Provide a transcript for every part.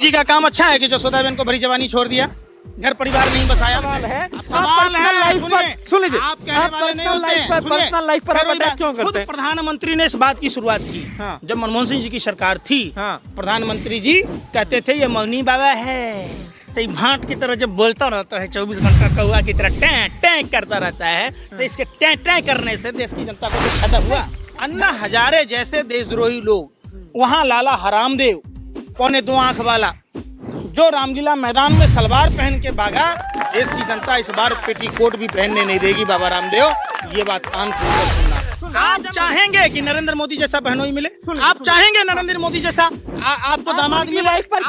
जी का काम अच्छा है कि जसोदाबेन को भरी जवानी छोड़ दिया, घर परिवार नहीं बसाया। सवाल है, सुन लीजिए, आप कहने वाले नहीं होते हैं। पर्सनल लाइफ पर अटैक क्यों करते हैं? खुद प्रधानमंत्री ने इस बात की शुरुआत की। हाँ। जब मनमोहन सिंह जी की सरकार थी, हाँ। प्रधानमंत्री जी कहते थे ये मौनी बाबा है, तो ये भांट की तरह जब बोलता रहता है 24 घंटा कौआ की तरह टैं टैं करता रहता है, तो इसके टैं टैं करने से देश की जनता को कुछ फायदा हुआ? अन्ना हजारे जैसे देशद्रोही लोग, वहाँ लाला हरामदेव 2.25 आंख वाला जो रामलीला मैदान में सलवार पहन के भागा, देश की जनता इस बार पेटीकोट भी पहनने नहीं देगी। बाबा रामदेव, ये बात कान खोलकर सुनना। आप चाहेंगे कि नरेंद्र मोदी जैसा बहनोई मिले? आप चाहेंगे नरेंद्र मोदी जैसा आपको दामाद मिले? लाइफ पर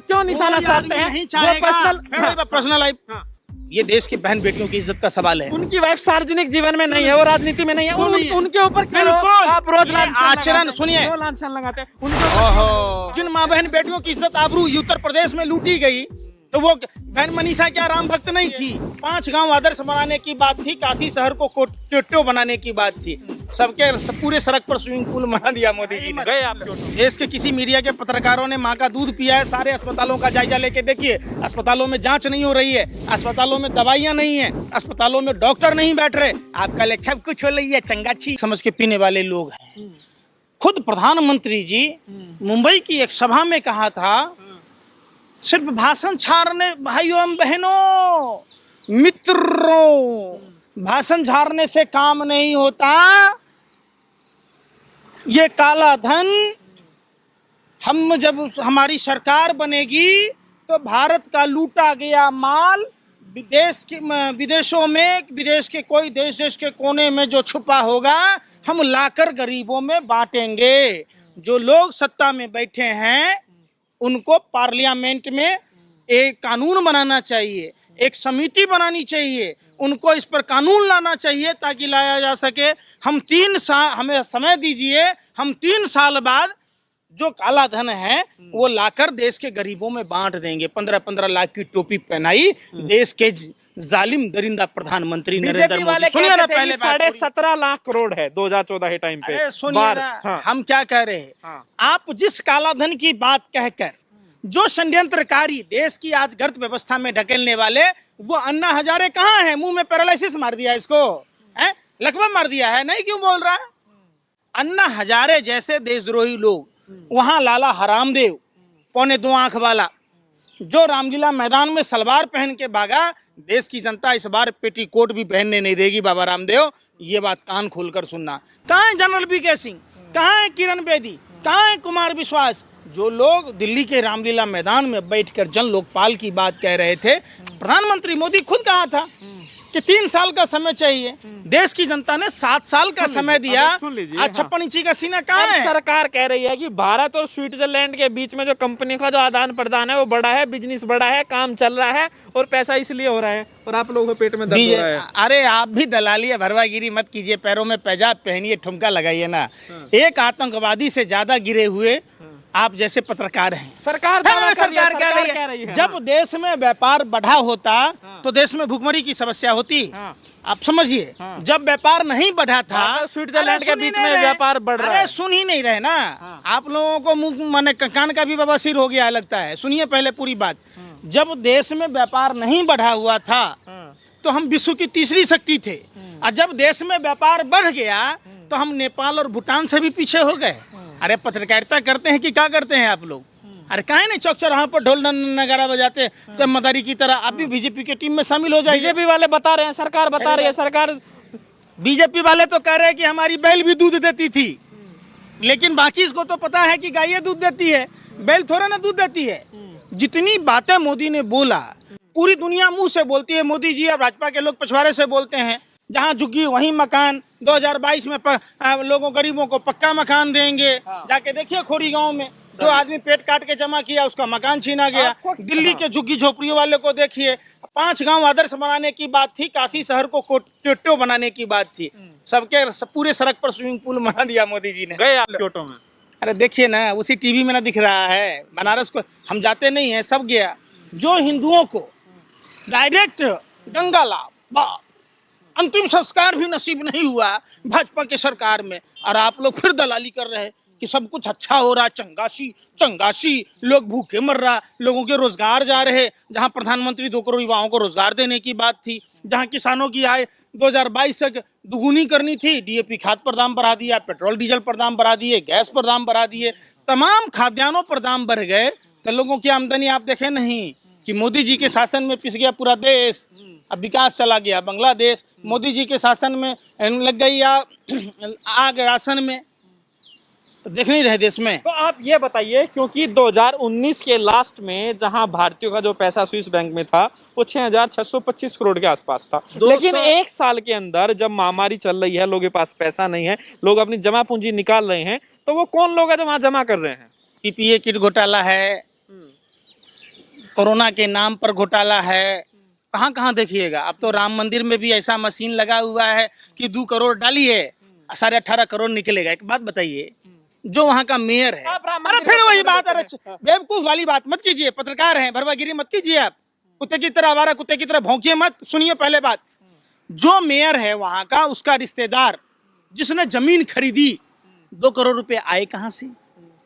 क्यों निशाना साधते हैं? नहीं चाहेगा पर्सनल लाइफ। ये देश की बहन बेटियों की इज्जत का सवाल है। उनकी वाइफ सार्वजनिक जीवन में नहीं है, वो राजनीति में नहीं है, उनके ऊपर बिल्कुल आप रोज आचरण सुनिए, लांछन लगाते हैं। ओहो, जिन माँ बहन बेटियों की इज्जत आबरू उत्तर प्रदेश में लूटी गई, तो वो बहन मनीषा क्या राम भक्त नहीं थी? 5 गांव आदर्श बनाने की बात थी, काशी शहर को क्योटो बनाने की बात थी, पूरे सड़क पर स्विमिंग पूल बना दिया मोदी जी ने। गए आप देश के किसी मीडिया के पत्रकारों ने माँ का दूध पिया है? सारे अस्पतालों का जायजा लेके देखिए, अस्पतालों में जांच नहीं हो रही है, अस्पतालों में दवाइयां नहीं है, अस्पतालों में डॉक्टर नहीं बैठ रहे। आपका ले सब कुछ हो रही है, चंगाची समझ के पीने वाले लोग हैं। खुद प्रधानमंत्री जी मुंबई की एक सभा में कहा था, सिर्फ भाषण छाड़ने, भाइयों एवं बहनों मित्रों, भाषण झाड़ने से काम नहीं होता। ये काला धन हम जब हमारी सरकार बनेगी तो भारत का लूटा गया माल विदेशों में, विदेश के कोई देश के कोने में जो छुपा होगा, हम लाकर गरीबों में बांटेंगे। जो लोग सत्ता में बैठे हैं उनको पार्लियामेंट में एक कानून बनाना चाहिए, एक समिति बनानी चाहिए, उनको इस पर कानून लाना चाहिए ताकि लाया जा सके। हम 3 साल, हमें समय दीजिए, हम 3 साल बाद जो काला धन है वो लाकर देश के गरीबों में बांट देंगे। 15-15 लाख की टोपी पहनाई देश के जालिम दरिंदा प्रधानमंत्री नरेंद्र मोदी। सुनिए ना, पहले 17.5 लाख करोड़ है 2014 के टाइम पे। सुनिए ना, हम क्या कह रहे हैं, आप जिस काला धन की बात कहकर जो षड्यंत्रकारी देश की आज गर्त व्यवस्था में ढकेलने वाले, वो अन्ना हजारे कहाँ है? मुंह में पैरालिसिस मार दिया इसको, लकवा मार दिया है, नहीं क्यों बोल रहा? अन्ना हजारे जैसे देशद्रोही लोग, वहाँ लाला हरामदेव 2.25 आंख वाला जो रामलीला मैदान में सलवार पहन के भागा, देश की जनता इस बार पेटीकोट भी पहनने नहीं देगी। बाबा रामदेव, ये बात कान खोलकर सुनना। कहाँ है जनरल वीके सिंह, कहाँ है किरण बेदी, कहाँ है कुमार विश्वास? जो लोग दिल्ली के रामलीला मैदान में बैठकर जन लोकपाल की बात कह रहे थे, प्रधानमंत्री मोदी खुद कहा था कि 3 साल का समय चाहिए। देश की जनता ने 7 साल का समय दिया। आज 56 इंची का सीना कहाँ है? सरकार कह रही है कि भारत और स्विट्जरलैंड के बीच में जो कंपनी का जो आदान प्रदान है वो बड़ा है, बिजनेस बड़ा है, काम चल रहा है और पैसा इसलिए हो रहा है, और आप लोगों के पेट में दर्द हो रहा है। अरे आप भी दलाली भरवागिरी मत कीजिए, पैरों में पैजाब पहनिए, ठुमका लगाइए ना। एक आतंकवादी से ज्यादा गिरे हुए आप जैसे पत्रकार हैं। सरकार कह रही है जब देश में व्यापार बढ़ा होता तो देश में भुखमरी की समस्या होती। आप समझिए, जब व्यापार नहीं बढ़ा था, स्विट्जरलैंड के बीच में व्यापार बढ़ रहा है। सुन ही नहीं रहे ना आप लोगों को, मुंह माने कान का भी बवासीर हो गया लगता है। सुनिए पहले पूरी बात। जब देश में व्यापार नहीं बढ़ा हुआ था तो हम विश्व की तीसरी शक्ति थे, और जब देश में व्यापार बढ़ गया तो हम नेपाल और भूटान से भी पीछे हो गए। अरे पत्रकारिता करते हैं कि क्या करते हैं आप लोग? अरे काहे नहीं चौक चौराहा पर ढोल नगारा बजाते तो मदारी की तरह आप भी बीजेपी के टीम में शामिल हो जाइए। बीजेपी वाले बता रहे हैं, सरकार बता रही है, सरकार बीजेपी वाले तो कह रहे हैं कि हमारी बैल भी दूध देती थी, लेकिन बाकी इसको तो पता है कि गाय दूध देती है, बैल थोड़ा ना दूध देती है। जितनी बातें मोदी ने बोला, पूरी दुनिया मुंह से बोलती है। मोदी जी अब भाजपा के लोग पछवाड़े से बोलते हैं, जहाँ झुग्गी वहीं मकान। 2022 में लोगों गरीबों को पक्का मकान देंगे। जाके देखिए खोरी गांव में जो आदमी पेट काट के जमा किया उसका मकान छीना गया। दिल्ली के झुग्गी झोपड़ियों वाले को देखिए, 5 गांव आदर्श बनाने की बात थी, काशी शहर को क्योटो बनाने की बात थी, पूरे सड़क पर स्विमिंग पूल बना दिया मोदी जी ने। गए आप क्योटो में? अरे देखिए ना, उसी टीवी में ना दिख रहा है। बनारस को हम जाते नहीं है, सब गया। जो हिंदुओं को डायरेक्ट गंगा लाभ, अंतिम संस्कार भी नसीब नहीं हुआ भाजपा के सरकार में, और आप लोग फिर दलाली कर रहे हैं कि सब कुछ अच्छा हो रहा, चंगासी चंगासी, लोग भूखे मर रहा, लोगों के रोजगार जा रहे, जहां प्रधानमंत्री 2 करोड़ युवाओं को रोजगार देने की बात थी, जहां किसानों की आय 2022 तक दुगुनी करनी थी, डीएपी खाद पर दाम बढ़ा दिया, पेट्रोल डीजल पर दाम बढ़ा दिए, गैस पर दाम बढ़ा दिए, तमाम खाद्यान्नों पर दाम बढ़ गए, तो लोगों की आमदनी आप देखें नहीं कि मोदी जी के शासन में पिस गया पूरा देश, अब विकास चला गया बांग्लादेश, मोदी जी के शासन में लग गई आग राशन में, तो देख नहीं रहे देश में। तो आप ये बताइए, क्योंकि 2019 के लास्ट में जहां भारतीयों का जो पैसा स्विस बैंक में था वो 6,625 करोड़ के आसपास था, लेकिन एक साल के अंदर जब महामारी चल रही है, लोगों के पास पैसा नहीं है, लोग अपनी जमा पूंजी निकाल रहे हैं, तो वो कौन लोग हैं जो वहां जमा कर रहे हैं? पीपीए किट घोटाला है, कोरोना के नाम पर घोटाला है, कहाँ कहाँ देखिएगा। अब तो राम मंदिर में भी ऐसा मशीन लगा हुआ है कि 2 करोड़ डालिए 18.5 करोड़ निकलेगा। एक बात बताइए, जो वहाँ का मेयर है, अरे फिर वही बात, अरे बेवकूफ वाली बात मत कीजिए, पत्रकार हैं, भरवागिरी मत कीजिए आप, कुत्ते की तरह आवारा कुत्ते की तरह भौंकिए मत। सुनिए पहले बात, जो मेयर है वहाँ का, उसका रिश्तेदार जिसने जमीन खरीदी, 2 करोड़ रुपए आए कहाँ से?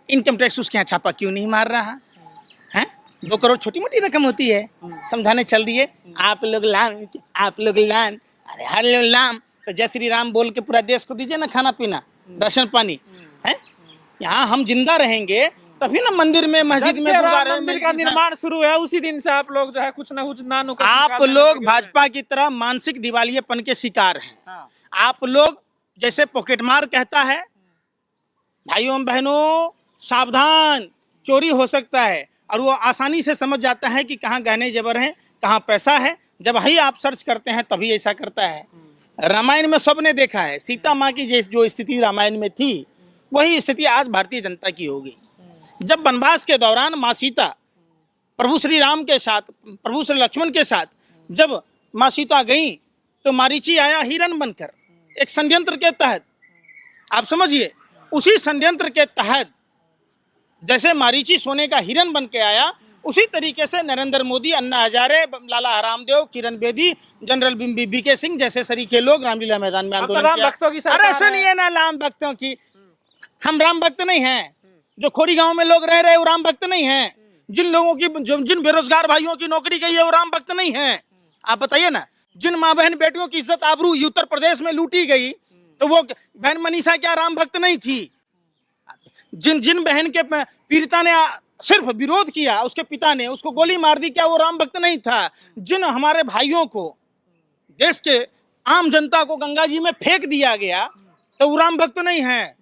इनकम टैक्स उसके यहाँ छापा क्यों नहीं मार रहा है? 2 करोड़ छोटी मोटी रकम होती है, समझाने चल दिए आप लोग लाम, आप लोग लाम, अरे हर लोग लाम, तो जय श्री राम बोल के पूरा देश को दीजिए ना खाना पीना, राशन पानी है। यहाँ हम जिंदा रहेंगे तभी ना मंदिर में, मस्जिद में, गुरुद्वारे में मंदिर का निर्माण शुरू है, उसी दिन से आप लोग जो है कुछ ना कुछ नानों का आप लोग भाजपा की तरह मानसिक दिवालियेपन के शिकार हैं। आप लोग जैसे पॉकेटमार कहता है, भाइयों बहनों सावधान, चोरी हो सकता है, और वो आसानी से समझ जाता है कि कहाँ गहने जेवर हैं, कहाँ पैसा है। जब ही आप सर्च करते हैं तभी ऐसा करता है। रामायण में सबने देखा है, सीता माँ की जो स्थिति रामायण में थी, वही स्थिति आज भारतीय जनता की होगी। जब वनवास के दौरान माँ सीता प्रभु श्री राम के साथ, प्रभु श्री लक्ष्मण के साथ जब माँ सीता गई, तो मारीची आया हिरण बनकर, एक षड्यंत्र के तहत। आप समझिए, उसी षड्यंत्र के तहत जैसे मारीची सोने का हिरण बन के आया, उसी तरीके से नरेंद्र मोदी, अन्ना हजारे, लाला हरामदेव, किरण बेदी, जनरल बीके सिंह जैसे सरीखे लोग रामलीला मैदान में आंदोलन किया। अरे सुनिए ना, राम भक्तों की, हम राम भक्त नहीं हैं। जो खोड़ी गांव में लोग रह रहे वो राम भक्त नहीं हैं। जिन लोगों की, जिन बेरोजगार भाइयों की नौकरी गई है वो राम भक्त नहीं हैं। आप बताइए ना, जिन माँ बहन बेटियों की इज्जत आबरू उत्तर प्रदेश में लूटी गई, तो वो बहन मनीषा क्या राम भक्त नहीं थी? जिन बहन के पीड़िता ने सिर्फ विरोध किया, उसके पिता ने उसको गोली मार दी, क्या वो राम भक्त नहीं था? जिन हमारे भाइयों को, देश के आम जनता को गंगा जी में फेंक दिया गया, तो वो राम भक्त नहीं है।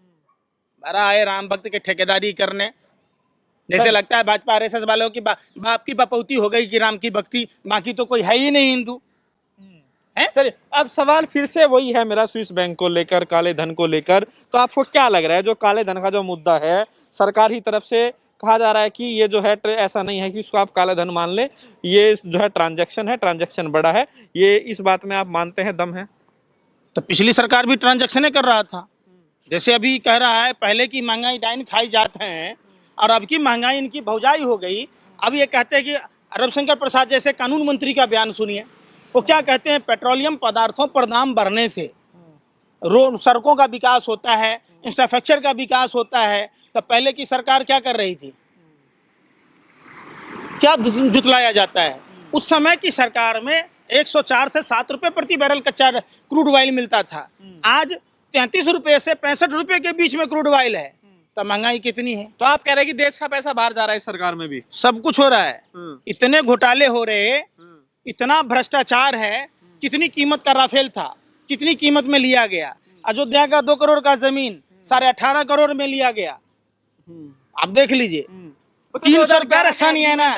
बड़ा है राम भक्त के ठेकेदारी करने, जैसे लगता है भाजपा आरएसएस वालों की बाप की बपौती हो गई कि राम की भक्ति, बाकी तो कोई है ही नहीं हिंदू। चलिए, अब सवाल फिर से वही है मेरा, स्विस बैंक को लेकर, काले धन को लेकर। तो आपको क्या लग रहा है, जो काले धन का जो मुद्दा है, सरकार की तरफ से कहा जा रहा है कि ये जो है, ऐसा नहीं है कि इसको आप काला धन मान लें, ये जो है ट्रांजैक्शन है, ट्रांजैक्शन बड़ा है, ये इस बात में आप मानते हैं दम है? तो पिछली सरकार भी ट्रांजैक्शन कर रहा था। जैसे अभी कह रहा है, पहले की महंगाई डाइन खाई जाते हैं और अब की महंगाई इनकी भौजाई हो गई। अब ये कहते हैं कि रविशंकर प्रसाद जैसे कानून मंत्री का बयान सुनिए, वो क्या कहते हैं, पेट्रोलियम पदार्थों पर दाम बढ़ने से रोड सड़कों का विकास होता है, इंफ्रास्ट्रक्चर का विकास होता है। तो पहले की सरकार क्या कर रही थी? क्या जुतलाया जाता है? उस समय की सरकार में 104 से 7 रुपए प्रति बैरल कच्चा क्रूड ऑयल मिलता था। आज 33 रुपए से 65 रुपए के बीच में क्रूड ऑयल है। तो महंगाई कितनी है? तो आप कह रहे हैं कि देश का पैसा बाहर जा रहा है, इस सरकार में भी सब कुछ हो रहा है। इतने घोटाले हो रहे, इतना भ्रष्टाचार है। कितनी कीमत का राफेल था, कितनी कीमत में लिया गया? अयोध्या का 2 करोड़ का जमीन 18.5 करोड़ में लिया गया। आप देख लीजिए, 300 रुपया रसानी है ना,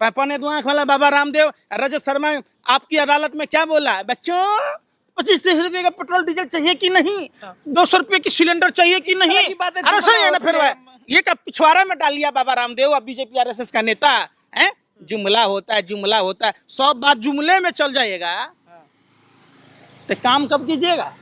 पौने 2 आंख वाला बाबा रामदेव, रजत शर्मा आपकी अदालत में क्या बोला है? बच्चों 25-30 रुपए का पेट्रोल डीजल चाहिए कि नहीं? 200 रुपए की सिलेंडर चाहिए कि नहीं? अरे सही है ना, फिर ये का पिछवाड़ा में डाल लिया बाबा रामदेव, अब बीजेपी आरएसएस का नेता है। जुमला होता है, जुमला होता है, सब बात जुमले में चल जाएगा। तो काम कब कीजिएगा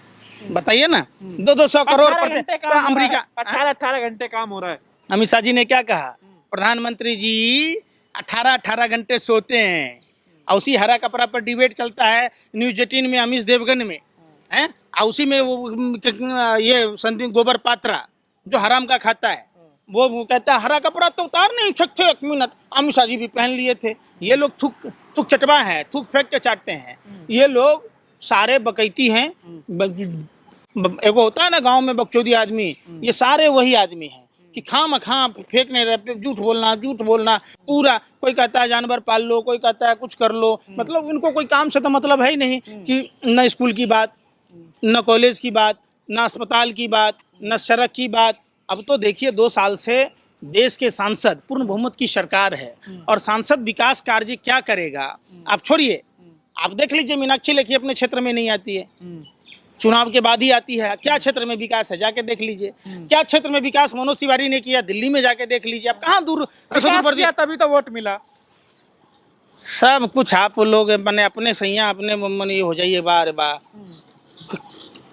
बताइए ना? 200 करोड़ अमेरिका, 18 घंटे काम हो रहा है। अमित शाह जी ने क्या कहा? प्रधानमंत्री जी 18 घंटे सोते हैं, और उसी हरा कपड़ा पर डिबेट चलता है न्यूज 18 में, अमित देवगन में, हैं? और उसी में ये संदीप गोबर पात्रा जो हराम का खाता है, वो कहता है हरा कपड़ा तो उतार नहीं सकते, 1 मिनट। अमित शाह जी भी पहन लिए थे। ये लोग थूक चटवा है, थूक फेंक के चाटते हैं। ये लोग सारे बकैती हैं। एक होता है ना गांव में बकचोदी आदमी, ये सारे वही आदमी हैं कि खाम फेंकने रहते, झूठ बोलना पूरा। कोई कहता है जानवर पाल लो, कोई कहता है कुछ कर लो, मतलब इनको कोई काम से तो मतलब है ही नहीं कि न स्कूल की बात, न कॉलेज की बात, न अस्पताल की बात, न सड़क की बात। अब तो देखिए 2 साल से देश के सांसद, पूर्ण बहुमत की सरकार है और सांसद विकास कार्य क्या करेगा आप छोड़िए। आप देख लीजिए मीनाक्षी लेखी अपने क्षेत्र में नहीं आती है, चुनाव के बाद ही आती है। क्या क्षेत्र में विकास है जाके देख लीजिए। क्या क्षेत्र में विकास मनोज तिवारी ने किया, दिल्ली में जाके देख लीजिए। आप कहाँ दूर किया तभी तो वोट मिला। सब कुछ आप लोग मैंने अपने सैया अपने मन ये हो जाइए बार बार।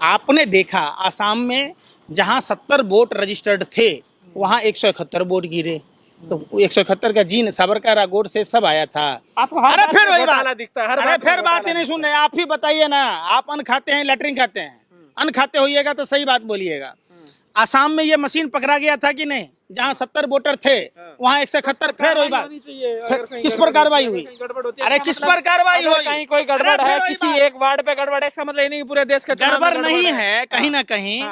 आपने देखा आसाम में जहां 70 वोट रजिस्टर्ड थे वहां 171 वोट गिरे। तो 171 का जीन साबरकारा गोड से सब आया था। आपको अरे फिर वही बात दिखता है, अरे फिर बात ही नहीं सुन रहे। आप ही बताइए ना, आप अन्न खाते हैं लैट्रिन खाते हैं, अन्न खाते होइएगा तो सही बात बोलिएगा। आसाम में ये मशीन पकड़ा गया था कि नहीं, जहाँ 70 वोटर थे वहाँ 171। फिर वही बात, किस पर कार्रवाई हुई? अरे किस पर कार्रवाई हुई? कहीं कोई गड़बड़ है, किसी एक वार्ड पे गड़बड़ है, इसका मतलब ये नहीं कि पूरे देश का गड़बड़ नहीं है कहीं ना कहीं।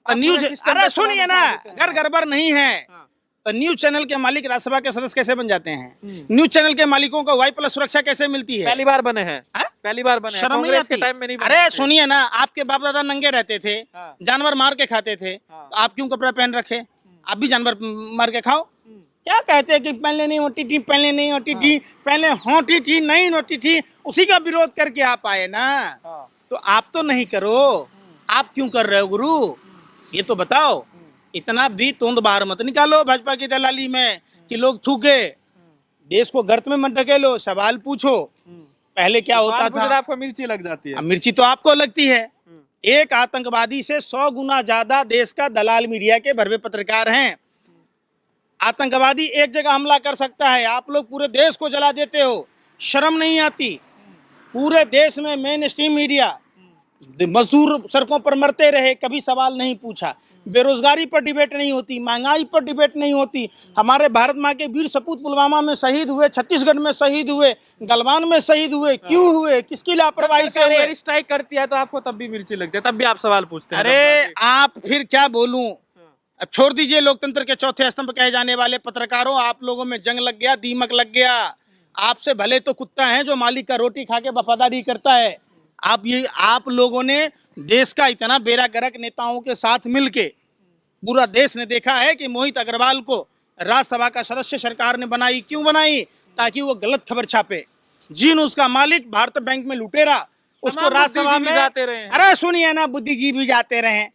न्यूज, अरे सुनिए ना, अगर गड़बड़ नहीं है तो न्यूज चैनल के मालिक राज्यसभा के सदस्य कैसे बन जाते हैं? न्यूज चैनल के मालिकों को Y+ सुरक्षा कैसे मिलती है? पहली बार बने हैं, पहली बार बने हैं। शर्म नहीं कांग्रेस के आती? टाइम में नहीं बने अरे थे। सुनिए ना, आपके बाप दादा नंगे रहते थे, जानवर मार के खाते थे, तो आप क्यों कपड़ा पहन रखे? आप भी जानवर मार के खाओ। क्या कहते हैं कि पहले नहीं होती थी, पहले नहीं होती थी, पहले होती थी नहीं होती थी, उसी का विरोध करके आप आए ना। तो आप तो नहीं करो, आप क्यों कर रहे हो गुरु? ये तो बताओ। इतना भी तोंद बाहर मत निकालो भाजपा की दलाली में कि लोग थूके। देश को गर्त में मत ढकेलो, सवाल पूछो। पहले क्या होता था? आपको मिर्ची लग जाती है। मिर्ची तो आपको लगती है। एक आतंकवादी से 100 गुना ज्यादा देश का दलाल मीडिया के भरवे पत्रकार हैं। आतंकवादी एक जगह हमला कर सकता है, आप लोग पूरे देश को जला देते हो। शर्म नहीं आती? पूरे देश में मेन स्ट्रीम मीडिया, मजदूर सड़कों पर मरते रहे, कभी सवाल नहीं पूछा। बेरोजगारी पर डिबेट नहीं होती, महंगाई पर डिबेट नहीं होती। हमारे भारत माँ के वीर सपूत पुलवामा में शहीद हुए, छत्तीसगढ़ में शहीद हुए, गलवान में शहीद हुए, क्यों हुए? किसकी लापरवाही से हुए? एयर स्ट्राइक करती है तो आपको तब भी मिर्ची लगती है, तब भी आप सवाल पूछते हैं। अरे आप फिर क्या बोलूं? अब छोड़ दीजिए, लोकतंत्र के चौथे स्तंभ कहे जाने वाले पत्रकारों, आप लोगों में जंग लग गया, दीमक लग गया। आपसे भले तो कुत्ता है जो मालिक का रोटी खा के वफादारी करता है। आप लोगों ने देश का इतना बेड़ा गर्क नेताओं के साथ मिलके, पूरा देश ने देखा है कि मोहित अग्रवाल को राज्यसभा का सदस्य सरकार ने बनाई। क्यों बनाई? ताकि वो गलत खबर छापे। जिन उसका मालिक भारत बैंक में लुटेरा, उसको राज्यसभा में, अरे सुनिए ना, बुद्धिजीवी जाते रहे हैं।